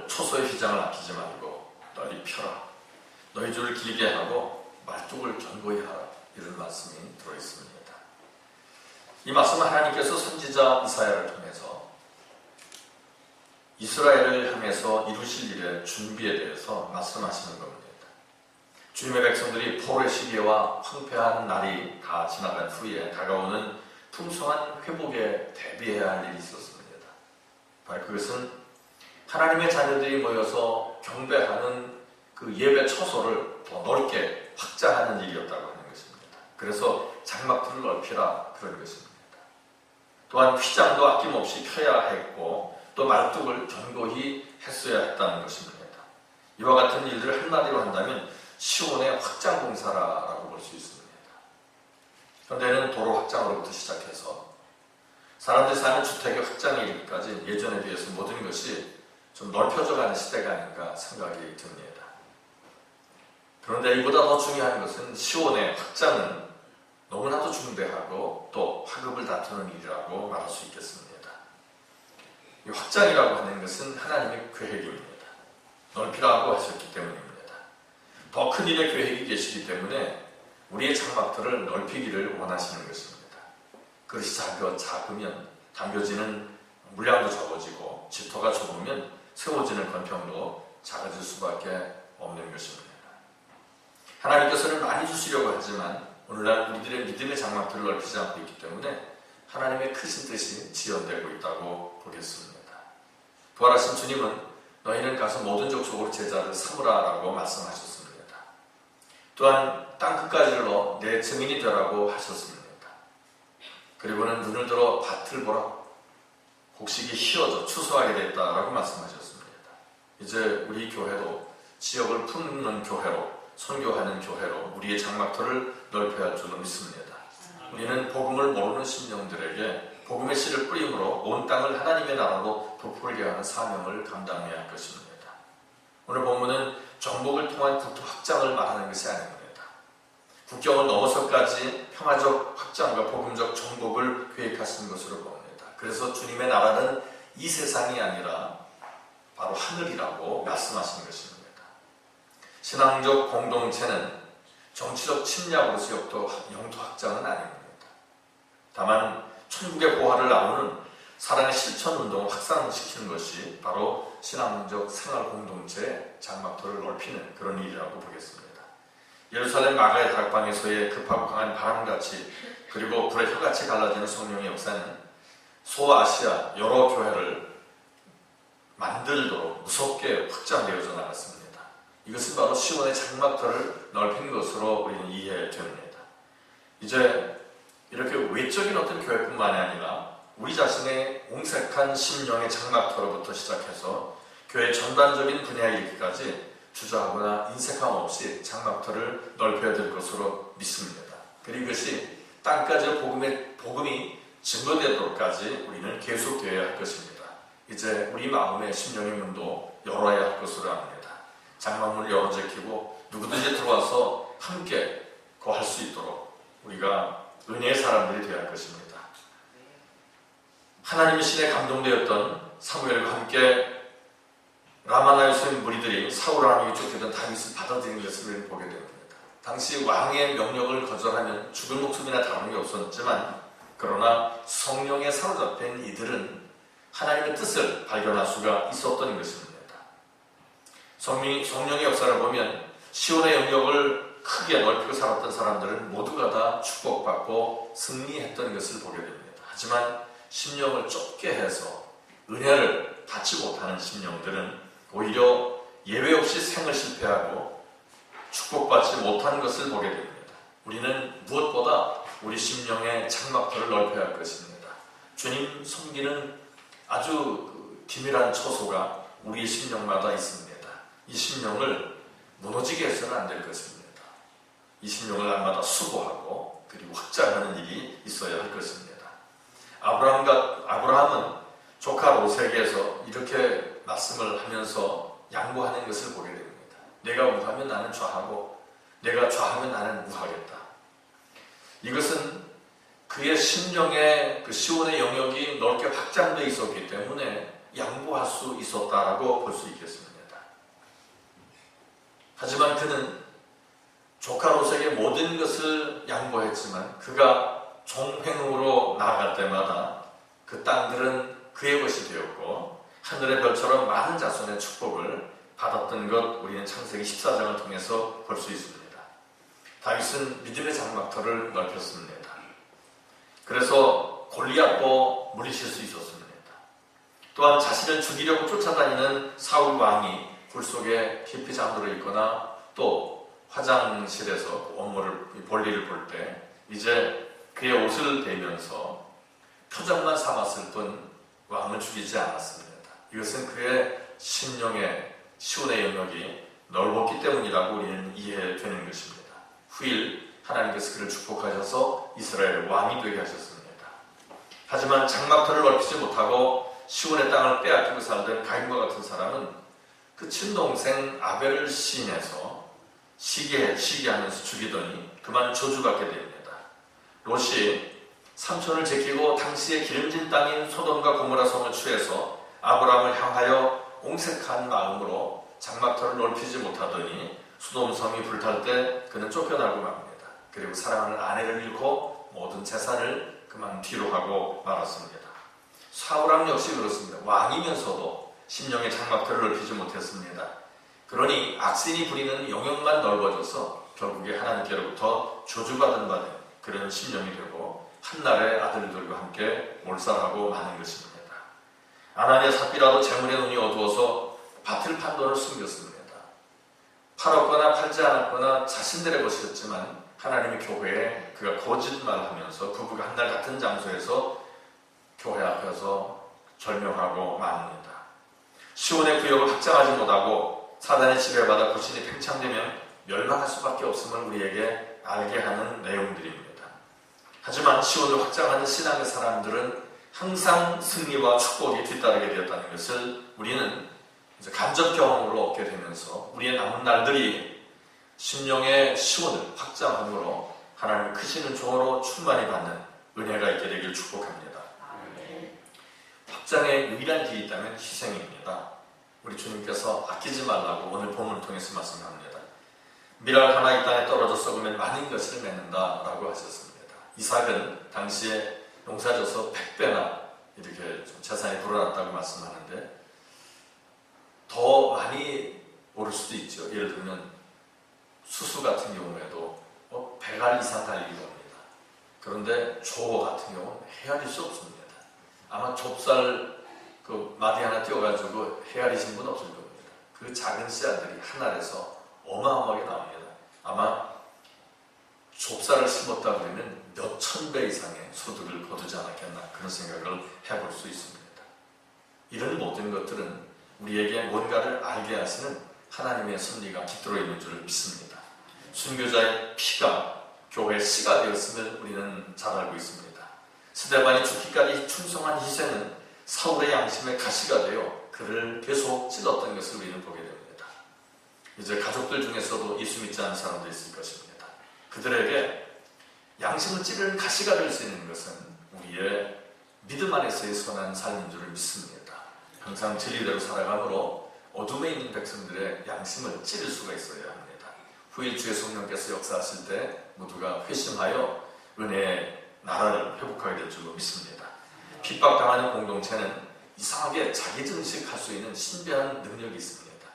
초소의 휘장을 아끼지 말고 널리 펴라. 너희 줄을 길게 하고 말뚝을 견고히 하라. 이런 말씀이 들어있습니다. 이 말씀은 하나님께서 선지자 이사야를 통해서 이스라엘을 향해서 이루실 일의 준비에 대해서 말씀하시는 겁니다. 주님의 백성들이 포로의 시기와 황폐한 날이 다 지나간 후에 다가오는 풍성한 회복에 대비해야 할 일이 있었습니다. 바로 그것은 하나님의 자녀들이 모여서 경배하는 그 예배 처소를 더 넓게 확장하는 일이었다고 하는 것입니다. 그래서 장막들을 넓히라 그런 것입니다. 또한 휘장도 아낌없이 펴야 했고 또 말뚝을 견고히 했어야 했다는 것입니다. 이와 같은 일들을 한마디로 한다면 시온의 확장 공사라고 볼 수 있습니다. 현대는 도로 확장으로부터 시작해서 사람들이 사는 주택의 확장에 이르기까지 예전에 비해서 모든 것이 좀 넓혀져가는 시대가 아닌가 생각이 듭니다. 그런데 이보다 더 중요한 것은 시온의 확장은 너무나도 중대하고 또 화급을 다투는 일이라고 말할 수 있겠습니다. 이 확장이라고 하는 것은 하나님의 계획입니다. 넓히라고 하셨기 때문입니다. 더 큰 일의 계획이 계시기 때문에 우리의 장막들을 넓히기를 원하시는 것입니다. 그릇이 작으면 담겨지는 물량도 적어지고 집터가 좁으면 세워지는 건평도 작아질 수밖에 없는 것입니다. 하나님께서는 많이 주시려고 하지만 오늘날 우리들의 믿음의 장막들을 넓히지 않고 있기 때문에 하나님의 크신 뜻이 지연되고 있다고 보겠습니다. 부활하신 주님은 너희는 가서 모든 족속으로 제자를 삼으라 라고 말씀하셨습니다. 또한 땅끝까지로 내 증인이 되라고 하셨습니다. 그리고는 눈을 들어 밭을 보라. 곡식이 휘어져 추수하게 됐다라고 말씀하셨습니다. 이제 우리 교회도 지역을 품는 교회로 선교하는 교회로 우리의 장막터를 넓혀야 할 줄로 믿습니다. 우리는 복음을 모르는 심령들에게 복음의 씨를 뿌림으로 온 땅을 하나님의 나라로 부풀게 하는 사명을 감당해야 할 것입니다. 오늘 본문은 정복을 통한 국토 확장을 말하는 것이 아닙니다. 국경을 넘어서까지 평화적 확장과 복음적 정복을 계획하신 것으로 봅니다. 그래서 주님의 나라는 이 세상이 아니라 바로 하늘이라고 말씀하시는 것입니다. 신앙적 공동체는 정치적 침략으로서 영토 확장은 아닙니다. 다만 천국의 보화를 나누는 사랑의 실천운동을 확산시키는 것이 바로 신앙적 생활 공동체의 장막터를 넓히는 그런 일이라고 보겠습니다. 예루살렘 마가의 다락방에서의 급하고 강한 바람같이 그리고 불의 혀같이 갈라지는 성령의 역사는 소아시아 여러 교회를 만들도록 무섭게 확장되어져 나갔습니다. 이것은 바로 시온의 장막터를 넓힌 것으로 우리는 이해됩니다. 이제 이렇게 외적인 어떤 교회뿐만이 아니라 우리 자신의 옹색한 심령의 장막터로부터 시작해서 교회 전반적인 분야에 이르기까지 주저하거나 인색함 없이 장막터를 넓혀야 될 것으로 믿습니다. 그리고 이것이 땅까지 복음이 증거되도록까지 우리는 계속되어야 할 것입니다. 이제 우리 마음의 심령의 문도 열어야 할 것으로 합니다. 장막문을 열어 제키고 누구든지 들어와서 함께 거할 수 있도록 우리가 은혜의 사람들이 되어야 할 것입니다. 하나님의 신에 감동되었던 사무엘과 함께 라마나요스의 무리들이 사울 왕에게 쫓기던 다윗을 받아들이는 것을 우리는 보게 됩니다. 당시 왕의 명령을 거절하면 죽을 목숨이나 다른 게 없었지만 그러나 성령에 사로잡힌 이들은 하나님의 뜻을 발견할 수가 있었던 것입니다. 성령의 역사를 보면 시온의 영역을 크게 넓히고 살았던 사람들은 모두가 다 축복받고 승리했던 것을 보게 됩니다. 하지만 심령을 좁게 해서 은혜를 받지 못하는 심령들은 오히려 예외 없이 생을 실패하고 축복받지 못하는 것을 보게 됩니다. 우리는 무엇보다 우리 심령의 장막터를 넓혀야 할 것입니다. 주님 섬기는 아주 기밀한 처소가 우리의 심령마다 있습니다. 이 심령을 무너지게 해서는 안 될 것입니다. 이 심령을 날마다 수고하고 그리고 확장하는 일이 있어야 할 것입니다. 아브라함은 조카 롯에게서 이렇게 말씀을 하면서 양보하는 것을 보게 됩니다. 내가 우하면 나는 좌하고 내가 좌하면 나는 우하겠다. 이것은 그의 심령의 그 시온의 영역이 넓게 확장되어 있었기 때문에 양보할 수 있었다라고 볼 수 있겠습니다. 하지만 그는 조카로서에게 모든 것을 양보했지만 그가 종횡으로 나아갈 때마다 그 땅들은 그의 것이 되었고 하늘의 별처럼 많은 자손의 축복을 받았던 것 우리는 창세기 14장을 통해서 볼 수 있습니다. 다윗은 믿음의 장막터를 넓혔습니다. 그래서 골리앗도 물리칠 수 있었습니다. 또한 자신을 죽이려고 쫓아다니는 사울 왕이 굴 속에 깊이 잠들어 있거나 또 화장실에서 볼일을 볼 때 이제 그의 옷을 베면서 표정만 삼았을 뿐 왕을 죽이지 않았습니다. 이것은 그의 심령의 시온의 영역이 넓었기 때문이라고 우리는 이해되는 것입니다. 후일 하나님께서 그를 축복하셔서 이스라엘 왕이 되게 하셨습니다. 하지만 장막터를 넓히지 못하고 시온의 땅을 빼앗기고 살던 가인과 같은 사람은 그 친동생 아벨을 시인해서 시기하면서 죽이더니 그만 저주받게 됩니다. 롯이 삼촌을 제끼고 당시의 기름진 땅인 소돔과 고모라 성을 취해서 아브라함을 향하여 옹색한 마음으로 장막터를 넓히지 못하더니 소돔 성이 불탈 때 그는 쫓겨나고 맙니다. 그리고 사랑하는 아내를 잃고 모든 재산을 그만 뒤로 하고 말았습니다. 사울왕 역시 그렇습니다. 왕이면서도 심령의 장막터를 넓히지 못했습니다. 그러니 악신이 부리는 영역만 넓어져서 결국에 하나님께로부터 저주받은 바는 그런 심령이 되고 한날의 아들들과 함께 몰살하고 마는 것입니다. 아나니아 삽비라도 재물의 눈이 어두워서 밭을 판 돈을 숨겼습니다. 팔았거나 팔지 않았거나 자신들의 것이었지만 하나님의 교회에 그가 거짓말하면서 부부가 한날 같은 장소에서 교회 앞에서 절명하고 맙니다. 시온의 구역을 확장하지 못하고 사단의 지배받아 불신이 팽창되면 멸망할 수밖에 없음을 우리에게 알게 하는 내용들입니다. 하지만 시온을 확장하는 신앙의 사람들은 항상 승리와 축복이 뒤따르게 되었다는 것을 우리는 이제 간접 경험으로 얻게 되면서 우리의 남은 날들이 심령의 시온을 확장함으로 하나님 크시는 종으로 충만히 받는 은혜가 있게 되길 축복합니다. 확장의 유일한 길이 있다면 희생입니다. 우리 주님께서 아끼지 말라고 오늘 본문을 통해서 말씀합니다. 밀알 하나 이 땅에 떨어져 썩으면 많은 것을 맺는다라고 하셨습니다. 이삭은 당시에 농사져서 100배나 이렇게 재산이 불어났다고 말씀하는데 더 많이 오를 수도 있죠. 예를 들면 수수 같은 경우에도 100알 이상 달리기도 합니다. 그런데 조 같은 경우는 헤아릴 수 없습니다. 아마 좁쌀 그 마디 하나 띄워가지고 헤아리신 분 없을 겁니다. 그 작은 씨앗들이 한 알에서 어마어마하게 나옵니다. 아마 좁쌀을 심었다 그러면 몇 천 배 이상의 소득을 거두지 않았겠나 그런 생각을 해볼 수 있습니다. 이런 모든 것들은 우리에게 뭔가를 알게 하시는 하나님의 섭리가 깃들어 있는 줄 믿습니다. 순교자의 피가 교회의 씨가 되었음을 우리는 잘 알고 있습니다. 스데반이 죽기까지 충성한 희생은 사울의 양심의 가시가 되어 그를 계속 찔렀던 것을 우리는 보게 됩니다. 이제 가족들 중에서도 예수 믿지 않는 사람도 있을 것입니다. 그들에게 양심을 찌르는 가시가 될 수 있는 것은 우리의 믿음 안에서의 선한 삶인 줄 믿습니다. 항상 진리대로 살아감으로 어둠에 있는 백성들의 양심을 찌를 수가 있어야 합니다. 후일 주의 성령께서 역사하실 때 모두가 회심하여 은혜의 나라를 회복하게 될 줄로 믿습니다. 핍박당하는 공동체는 이상하게 자기 증식할 수 있는 신비한 능력이 있습니다.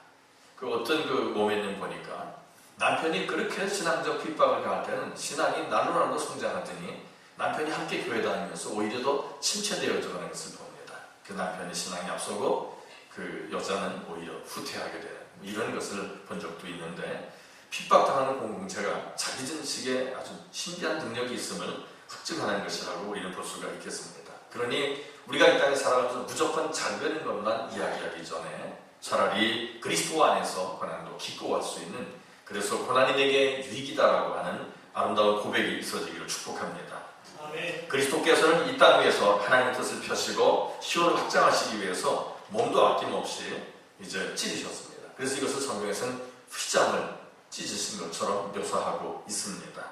그 어떤 그 모멘님 보니까 남편이 그렇게 신앙적 핍박을 당할 때는 신앙이 날로 성장하더니 남편이 함께 교회 다니면서 오히려 더 침체되어져 가는 것을 봅니다. 그 남편의 신앙이 앞서고 그 여자는 오히려 후퇴하게 되는 이런 것을 본 적도 있는데 핍박당하는 공동체가 자기 증식에 아주 신비한 능력이 있음을 확증하는 것이라고 우리는 볼 수가 있겠습니다. 그러니 우리가 이 땅에 살아가면서 무조건 잘 되는 것만 이야기하기 전에 차라리 그리스도 안에서 고난도 기꺼워할 수 있는 그래서 고난이 내게 유익이다라고 하는 아름다운 고백이 있어지기를 축복합니다. 아멘. 그리스도께서는 이 땅 위에서 하나님의 뜻을 펴시고 시온을 확장하시기 위해서 몸도 아낌없이 이제 찢으셨습니다. 그래서 이것을 성경에서는 휘장을 찢으신 것처럼 묘사하고 있습니다.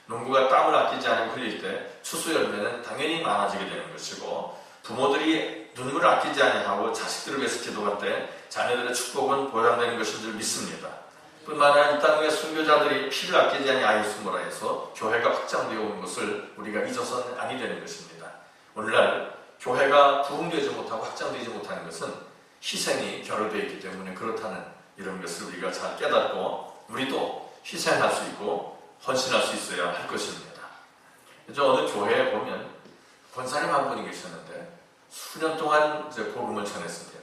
농부가 땀을 아끼지 않고 흘릴 때 추수 열매는 당연히 많아지게 되는 것이고 부모들이 눈물을 아끼지 아니하고 자식들을 위해서 기도할 때 자녀들의 축복은 보장되는 것인 줄 믿습니다. 뿐만 아니라 이 땅의 순교자들이 피를 아끼지 아니하였으므로 해서 교회가 확장되어 온 것을 우리가 잊어서는 아니 되는 것입니다. 오늘날 교회가 부흥되지 못하고 확장되지 못하는 것은 희생이 결여되어 있기 때문에 그렇다는 이런 것을 우리가 잘 깨닫고 우리도 희생할 수 있고 헌신할 수 있어야 할 것입니다. 어느 교회에 보면 권사님 한 분이 계셨는데 수년 동안 이제 복음을 전했습니다.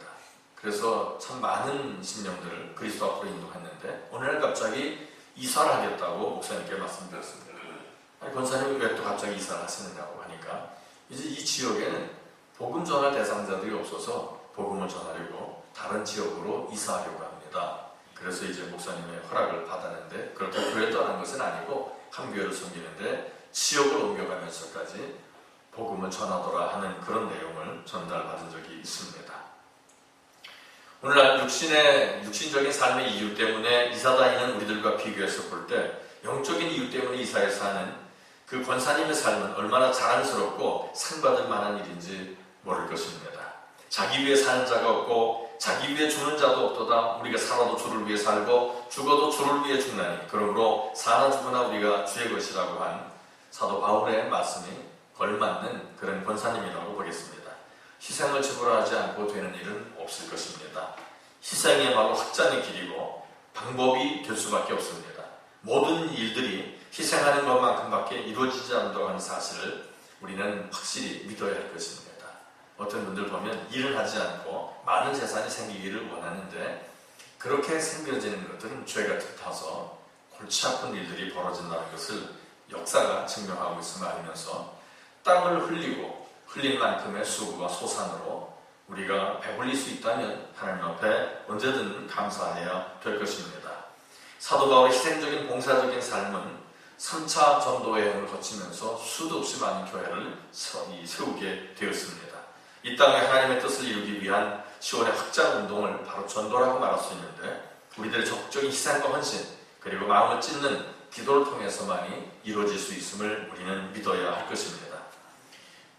그래서 참 많은 신령들을 그리스도 앞으로 인도했는데 어느 날 갑자기 이사를 하겠다고 목사님께 말씀드렸습니다. 아니, 권사님이 왜 또 갑자기 이사를 하시느냐고 하니까 이제 이 지역에는 복음 전할 대상자들이 없어서 복음을 전하려고 다른 지역으로 이사하려고 합니다. 그래서 이제 목사님의 허락을 받았는데 그렇게 교회 떠난 것은 아니고 한 교회를 섬기는데 지역을 옮겨가면서까지 복음을 전하더라 하는 그런 내용을 전달받은 적이 있습니다. 오늘날 육신적인 삶의 이유 때문에 이사 다니는 우리들과 비교해서 볼 때 영적인 이유 때문에 이사해서 하는 그 권사님의 삶은 얼마나 자랑스럽고 상받을 만한 일인지 모를 것입니다. 자기 위해 사는 자가 없고 자기 위해 죽는 자도 없도다. 우리가 살아도 주를 위해 살고 죽어도 주를 위해 죽나니 그러므로 사나 죽으나 우리가 주의 것이라고 한 사도 바울의 말씀이 걸맞는 그런 권사님이라고 보겠습니다. 희생을 지불하지 않고 되는 일은 없을 것입니다. 희생이야말로 확장의 길이고 방법이 될 수밖에 없습니다. 모든 일들이 희생하는 것만큼밖에 이루어지지 않는다고 하는 사실을 우리는 확실히 믿어야 할 것입니다. 어떤 분들 보면 일을 하지 않고 많은 재산이 생기기를 원하는데 그렇게 생겨지는 것들은 죄가 깃타서 골치 아픈 일들이 벌어진다는 것을 역사가 증명하고 있음을 알면서 땅을 흘린 만큼의 수고와 소산으로 우리가 배불릴 수 있다면 하나님 앞에 언제든 감사해야 될 것입니다. 사도 바울의 희생적인 봉사적인 삶은 3차 전도 여행을 거치면서 수도 없이 많은 교회를 세우게 되었습니다. 이 땅에 하나님의 뜻을 이루기 위한 시온의 확장 운동을 바로 전도라고 말할 수 있는데 우리들의 적극적인 희생과 헌신 그리고 마음을 찢는 기도를 통해서만이 이루어질 수 있음을 우리는 믿어야 할 것입니다.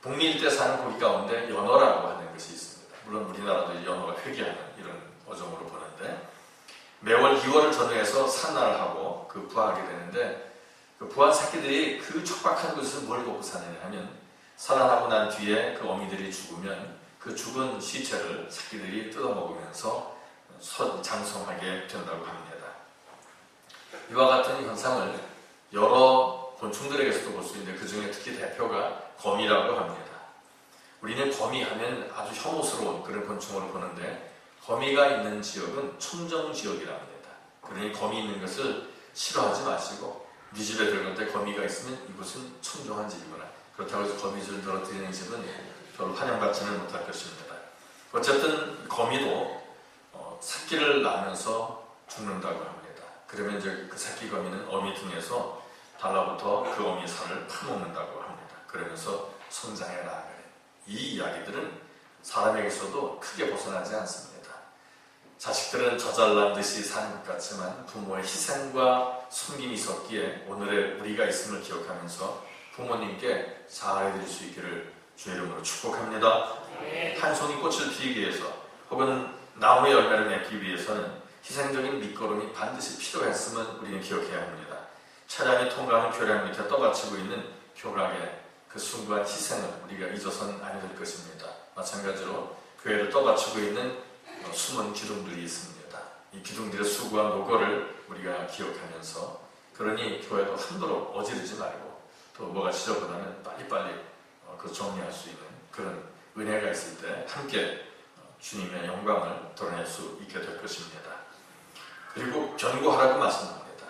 북미 일대 사는 고기 가운데 연어라고 하는 것이 있습니다. 물론 우리나라도 연어가 회귀하는 이런 어종으로 보는데 매월 2월을 전후해서 산나를 하고 부화하게 되는데 그 부화한 새끼들이 그 척박한 곳에서 뭘 먹고 사느냐 하면 살아나고 난 뒤에 그 어미들이 죽으면 그 죽은 시체를 새끼들이 뜯어먹으면서 장성하게 된다고 합니다. 이와 같은 현상을 여러 곤충들에게서도 볼 수 있는데 그 중에 특히 대표가 거미라고 합니다. 우리는 거미 하면 아주 혐오스러운 그런 곤충으로 보는데 거미가 있는 지역은 청정 지역이라 합니다. 그러니 거미 있는 것을 싫어하지 마시고 네 집에 들어갈 때 거미가 있으면 이곳은 청정한 집이구나. 그렇다고 해서 거미줄 늘어뜨리는 집은 별로 환영받지는 못할 것입니다. 어쨌든 거미도 새끼를 낳으면서 죽는다고 합니다. 그러면 이제 그 새끼 거미는 어미 등에서 달라붙어 그 어미 살을 파먹는다고 합니다. 그러면서 성장해 나아가는 이 이야기들은 사람에게서도 크게 벗어나지 않습니다. 자식들은 저잘난 듯이 사는 것 같지만 부모의 희생과 숨김이 있었기에 오늘의 우리가 있음을 기억하면서 부모님께 잘해드릴 수 있기를 주의 이름으로 축복합니다. 한 송이 꽃을 피우기 위해서 혹은 나무의 열매를 맺기 위해서는 희생적인 밑거름이 반드시 필요했음을 우리는 기억해야 합니다. 차량이 통과하는 교량 밑에 떠받치고 있는 교각의 그 숭고한 희생을 우리가 잊어서는 아니 될 것입니다. 마찬가지로 교회를 떠받치고 있는 숨은 기둥들이 있습니다. 이 기둥들의 수고와 노고를 우리가 기억하면서 그러니 교회도 함부로 어지르지 말고 또 뭐가 지저분하면 빨리빨리 그 정리할 수 있는 그런 은혜가 있을 때 함께 주님의 영광을 드러낼 수 있게 될 것입니다. 그리고 견고하라고 말씀합니다.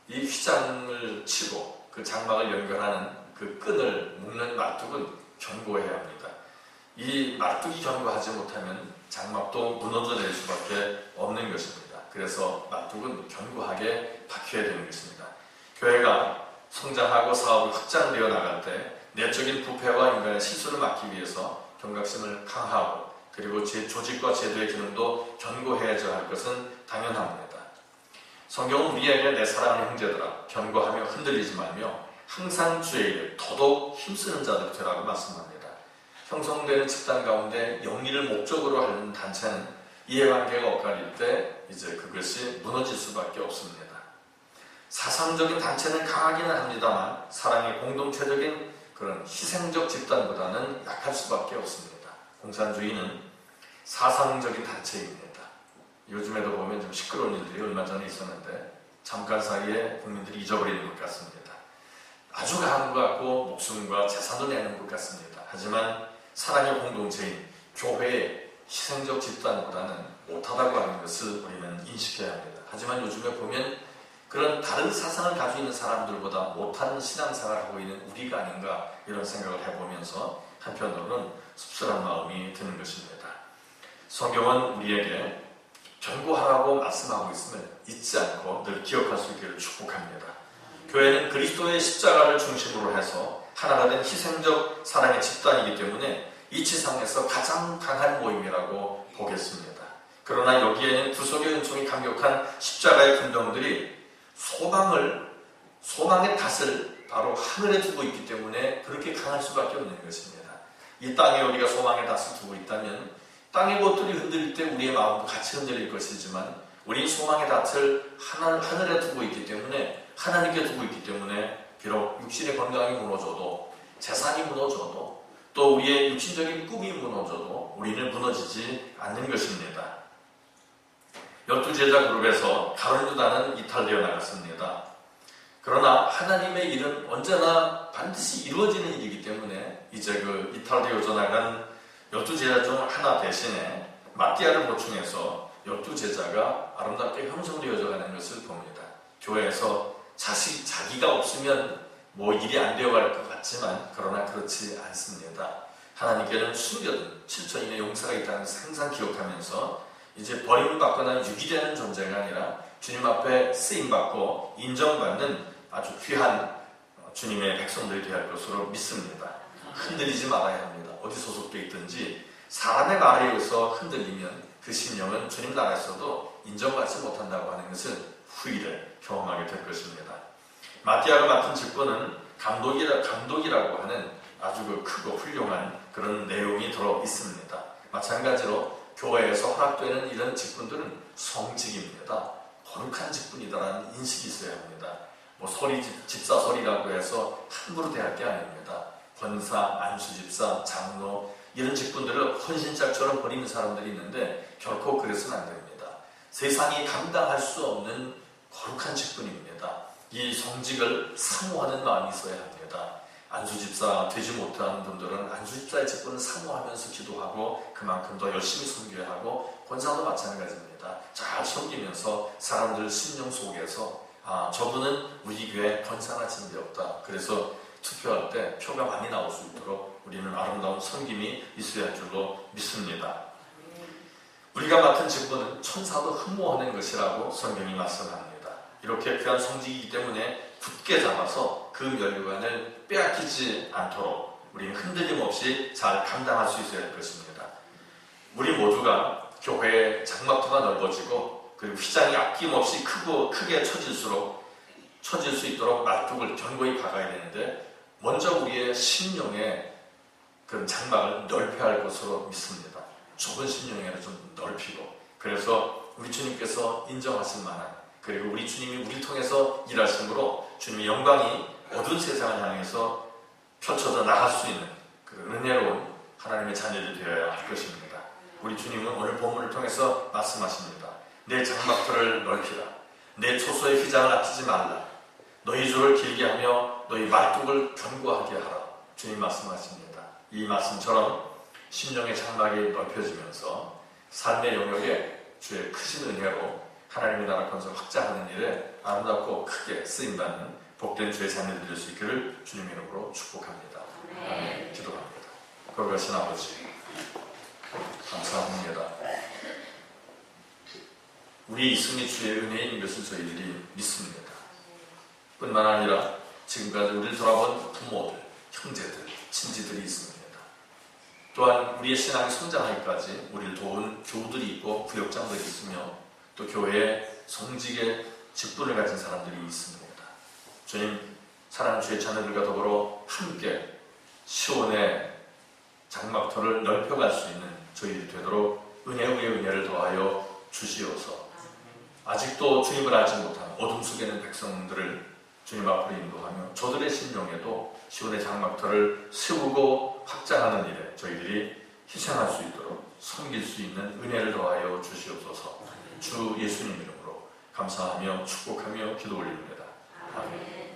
이 휘장을 치고 그 장막을 연결하는 그 끈을 묶는 말뚝은 견고해야 합니다. 이 말뚝이 견고하지 못하면 장막도 무너져 내릴 수밖에 없는 것입니다. 그래서 말뚝은 견고하게 박혀야 되는 것입니다. 교회가 성장하고 사업이 확장되어 나갈 때 내적인 부패와 인간의 실수를 막기 위해서 경각심을 강화하고 그리고 제 조직과 제도의 기능도 견고해져야 할 것은 당연합니다. 성경은 우리에게 내 사랑하는 형제들아 견고하며 흔들리지 말며 항상 주의 일에 더더욱 힘쓰는 자들 되라고 말씀합니다. 형성되는 집단 가운데 영리를 목적으로 하는 단체는 이해관계가 엇갈릴 때 이제 그것이 무너질 수밖에 없습니다. 사상적인 단체는 강하기는 합니다만 사랑의 공동체적인 그런 희생적 집단보다는 약할 수밖에 없습니다. 공산주의는 사상적인 단체입니다. 요즘에도 보면 좀 시끄러운 일들이 얼마 전에 있었는데 잠깐 사이에 국민들이 잊어버리는 것 같습니다. 아주 강한 것 같고 목숨과 재산도 내는 것 같습니다. 하지만 사랑의 공동체인 교회의 희생적 집단보다는 못하다고 하는 것을 우리는 인식해야 합니다. 하지만 요즘에 보면 그런 다른 사상을 가지고 있는 사람들보다 못한 신앙생활을 하고 있는 우리가 아닌가 이런 생각을 해보면서 한편으로는 씁쓸한 마음이 드는 것입니다. 성경은 우리에게 경고하라고 말씀하고 있음을 잊지 않고 늘 기억할 수 있기를 축복합니다. 교회는 그리스도의 십자가를 중심으로 해서 하나가 된 희생적 사랑의 집단이기 때문에 이 지상에서 가장 강한 모임이라고 보겠습니다. 그러나 여기에는 구속의 은총이 강력한 십자가의 군병들이 소망의 탓을 바로 하늘에 두고 있기 때문에 그렇게 강할 수밖에 없는 것입니다. 이 땅에 우리가 소망의 탓을 두고 있다면 땅의 것들이 흔들릴 때 우리의 마음도 같이 흔들릴 것이지만 우리 소망의 탓을 하늘에 두고 있기 때문에 하나님께 두고 있기 때문에 비록 육신의 건강이 무너져도 재산이 무너져도 또 우리의 육신적인 꿈이 무너져도 우리는 무너지지 않는 것입니다. 12제자 그룹에서 가룟 유다는 이탈되어 나갔습니다. 그러나 하나님의 일은 언제나 반드시 이루어지는 일이기 때문에 이제 그 이탈되어져 나간 12제자 중 하나 대신에 마띠아를 보충해서 12제자가 아름답게 형성되어져 가는 것을 봅니다. 교회에서 자기가 없으면 뭐 일이 안 되어갈 것 같지만 그러나 그렇지 않습니다. 하나님께는 숨겨둔 7천인의 용사가 있다는 것을 항상 기억하면서 이제 버림받거나 유기되는 존재가 아니라 주님 앞에 쓰임받고 인정받는 아주 귀한 주님의 백성들이 되어야 할 것으로 믿습니다. 흔들리지 말아야 합니다. 어디 소속되어 있든지 사람의 말에 의해서 흔들리면 그 심령은 주님 나라에서도 인정받지 못한다고 하는 것을 후일에 경험하게 될 것입니다. 마띠아가 맡은 직분은 감독이라고 하는 아주 크고 훌륭한 그런 내용이 들어 있습니다. 마찬가지로 교회에서 허락되는 이런 직분들은 성직입니다. 거룩한 직분이다라는 인식이 있어야 합니다. 뭐 집사설이라고 해서 함부로 대할 게 아닙니다. 권사, 안수집사, 장로 이런 직분들을 헌신짝처럼 버리는 사람들이 있는데 결코 그래서는 안 됩니다. 세상이 감당할 수 없는 거룩한 직분입니다. 이 성직을 사모하는 마음이 있어야 합니다. 안수집사 되지 못한 분들은 안수집사의 직분을 사모하면서 기도하고 그만큼 더 열심히 섬겨야 하고 권사도 마찬가지입니다. 잘 섬기면서 사람들 심령 속에서 저분은 우리 교회 권사나 진대 없다. 그래서 투표할 때 표가 많이 나올 수 있도록 우리는 아름다운 섬김이 있어야 할 줄로 믿습니다. 우리가 맡은 직분은 천사도 흠모하는 것이라고 성경이 말씀합니다. 이렇게 귀한 성직이기 때문에 굳게 잡아서 그 멸류관을 빼앗기지 않도록 우리는 흔들림 없이 잘 감당할 수 있어야 할 것입니다. 우리 모두가 교회의 장막터가 넓어지고 그리고 휘장이 아낌없이 크게 쳐질 수 있도록 말뚝을 견고히 박아야 되는데 먼저 우리의 심령의 그 장막을 넓혀야 할 것으로 믿습니다. 좁은 심령에는 좀 넓히고 그래서 우리 주님께서 인정하실 만한 그리고 우리 주님이 우리를 통해서 일하심으로 주님의 영광이 어두운 세상을 향해서 펼쳐져 나갈 수 있는 그 은혜로운 하나님의 자녀들이 되어야 할 것입니다. 우리 주님은 오늘 본문을 통해서 말씀하십니다. 내 장막터를 넓히라. 내 초소의 휘장을 아끼지 말라. 너희 줄을 길게 하며 너희 말뚝을 견고하게 하라. 주님 말씀하십니다. 이 말씀처럼 심령의 장막이 넓혀지면서 삶의 영역에 주의 크신 은혜로 하나님의 나라 건설 확장하는 일에 아름답고 크게 쓰임받는 복된 주의 자녀들 될 수 있기를 주님의 이름으로 축복합니다. 아멘. 기도합니다. 거룩하신 아버지 감사합니다. 우리 이승리 주의 은혜인 것을 저희들이 믿습니다. 뿐만 아니라 지금까지 우리를 돌아본 부모들, 형제들, 친지들이 있습니다. 또한 우리의 신앙이 성장하기까지 우리를 도운 교우들이 있고 구역장들이 있으며 또 교회에 성직의 직분을 가진 사람들이 있습니다. 주님, 사랑하는 주의 자녀들과 더불어 함께 시온의 장막터를 넓혀갈 수 있는 저희들이 되도록 은혜 위에 은혜를 더하여 주시옵소서. 아직도 주님을 알지 못한 어둠 속에 있는 백성들을 주님 앞으로 인도하며 저들의 심령에도 시온의 장막터를 세우고 확장하는 일에 저희들이 희생할 수 있도록 섬길 수 있는 은혜를 더하여 주시옵소서. 주 예수님 이름으로 감사하며 축복하며 기도 올립니다. 아멘.